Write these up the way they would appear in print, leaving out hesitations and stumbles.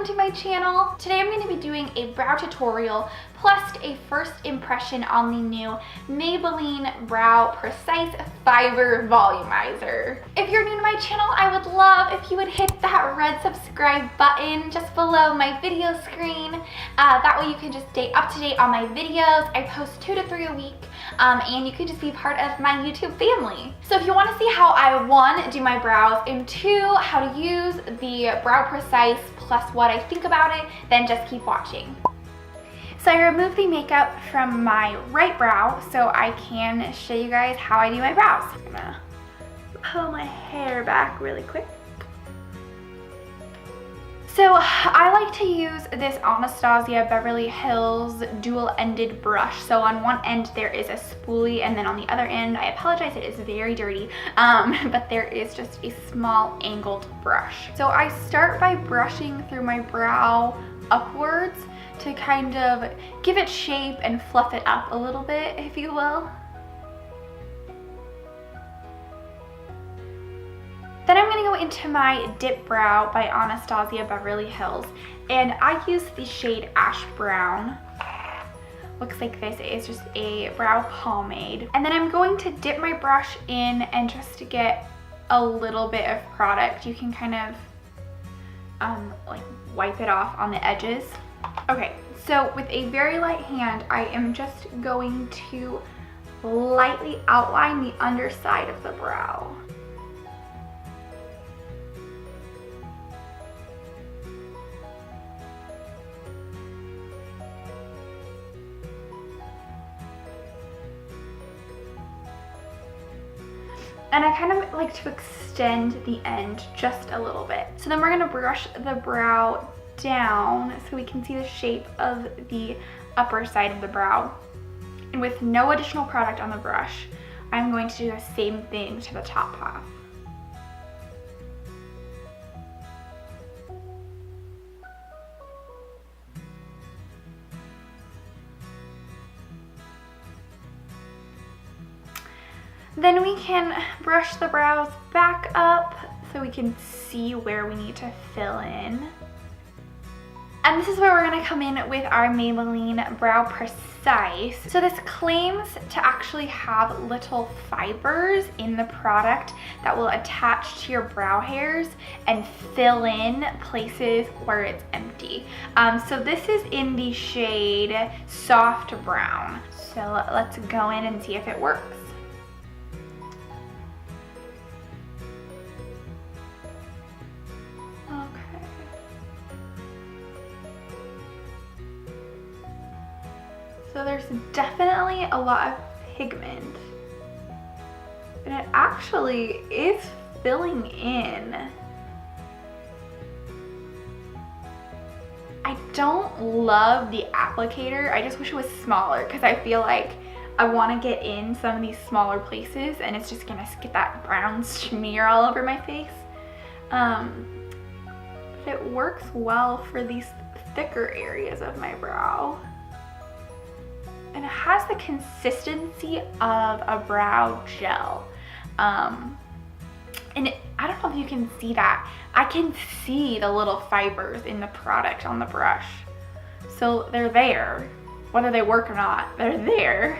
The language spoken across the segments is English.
to my channel. Today I'm going to be doing a brow tutorial plus a first impression on the new Maybelline Brow Precise Fiber Volumizer. If you're new to my channel, I would love if you would hit that red subscribe button just below my video screen. That way you can just stay up to date on my videos. I post 2 to 3 a week, and you can just be part of my YouTube family. So if you want to see how I, 1, do my brows, and 2, how to use the Brow Precise plus what I think about it, then just keep watching. So I removed the makeup from my right brow so I can show you guys how I do my brows. I'm gonna pull my hair back really quick. So I like to use this Anastasia Beverly Hills dual-ended brush. So on one end there is a spoolie, and then on the other end, I apologize, it is very dirty, but there is just a small angled brush. So I start by brushing through my brow upwards to kind of give it shape and fluff it up a little bit, if you will. Then I'm going to go into my Dip Brow by Anastasia Beverly Hills, and I use the shade Ash Brown. Looks like this. It is just a brow pomade. And then I'm going to dip my brush in and just to get a little bit of product. You can kind of like wipe it off on the edges. Okay, so with a very light hand, I am just going to lightly outline the underside of the brow. And I kind of like to extend the end just a little bit. So then we're gonna brush the brow down so we can see the shape of the upper side of the brow. And with no additional product on the brush, I'm going to do the same thing to the top half. Then we can brush the brows back up so we can see where we need to fill in. And this is where we're going to come in with our Maybelline Brow Precise. So this claims to actually have little fibers in the product that will attach to your brow hairs and fill in places where it's empty. So this is in the shade Soft Brown. So let's go in and see if it works. So there's definitely a lot of pigment, and it actually is filling in. I don't love the applicator. I just wish it was smaller because I feel like I want to get in some of these smaller places and it's just gonna get that brown smear all over my face. But it works well for these thicker areas of my brow. And it has the consistency of a brow gel. And I don't know if you can see that. I can see the little fibers in the product on the brush. So they're there. Whether they work or not, they're there.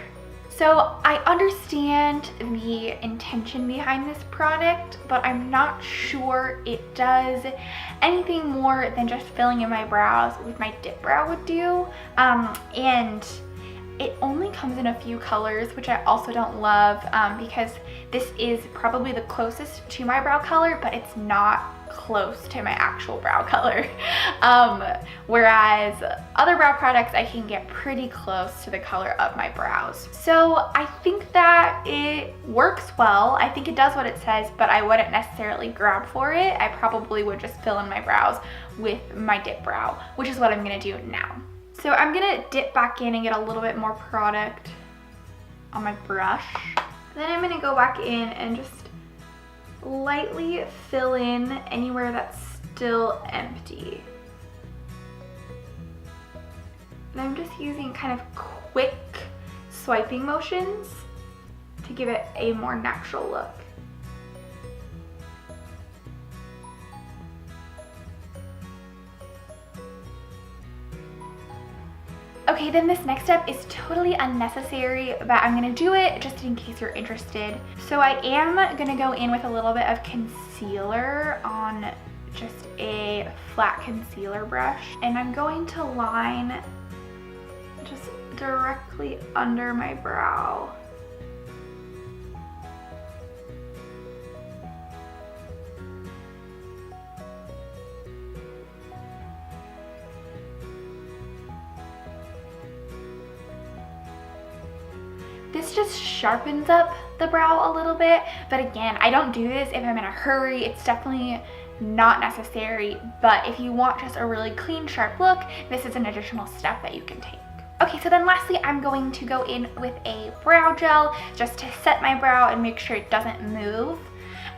So I understand the intention behind this product, but I'm not sure it does anything more than just filling in my brows with my Dip Brow would do. And it only comes in a few colors, which I also don't love, because this is probably the closest to my brow color, but it's not close to my actual brow color. Whereas other brow products, I can get pretty close to the color of my brows. So I think that it works well. I think it does what it says, but I wouldn't necessarily grab for it. I probably would just fill in my brows with my Dip Brow, which is what I'm gonna do now. So I'm gonna dip back in and get a little bit more product on my brush. Then I'm gonna go back in and just lightly fill in anywhere that's still empty. And I'm just using kind of quick swiping motions to give it a more natural look. Okay, then this next step is totally unnecessary, but I'm gonna do it just in case you're interested. So I am gonna go in with a little bit of concealer on just a flat concealer brush, and I'm going to line just directly under my brow. This just sharpens up the brow a little bit, but again, I don't do this if I'm in a hurry. It's definitely not necessary, but if you want just a really clean, sharp look, this is an additional step that you can take. Okay, so then lastly, I'm going to go in with a brow gel just to set my brow and make sure it doesn't move.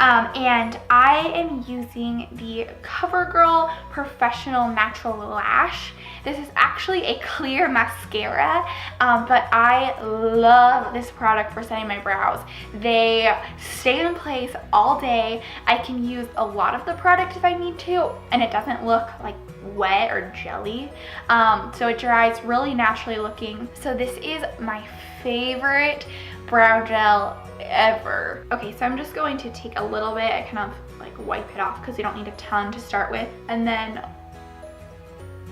And I am using the COVERGIRL Professional Natural Lash. This is actually a clear mascara, but I love this product for setting my brows. They stay in place all day. I can use a lot of the product if I need to, and it doesn't look like wet or jelly. So it dries really naturally looking. So this is my favorite brow gel ever. Okay, so I'm just going to take a little bit. I kind of like wipe it off because you don't need a ton to start with, and then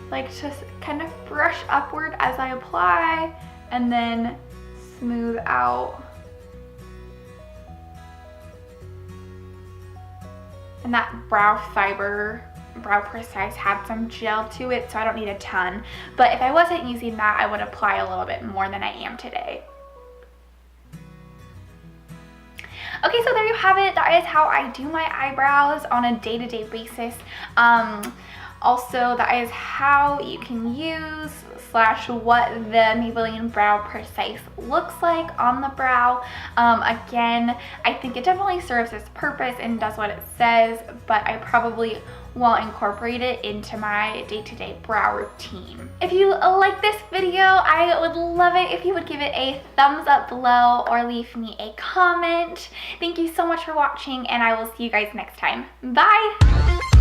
like just kind of brush upward as I apply and then smooth out. And that brow fiber, Brow Precise had some gel to it, so I don't need a ton. But if I wasn't using that, I would apply a little bit more than I am today. Okay, so there you have it. That is how I do my eyebrows on a day-to-day basis. Also, that is how you can use / what the Maybelline Brow Precise looks like on the brow. Again, I think it definitely serves its purpose and does what it says, but I probably won't incorporate it into my day-to-day brow routine. If you like this video, I would love it if you would give it a thumbs up below or leave me a comment. Thank you so much for watching, and I will see you guys next time. Bye!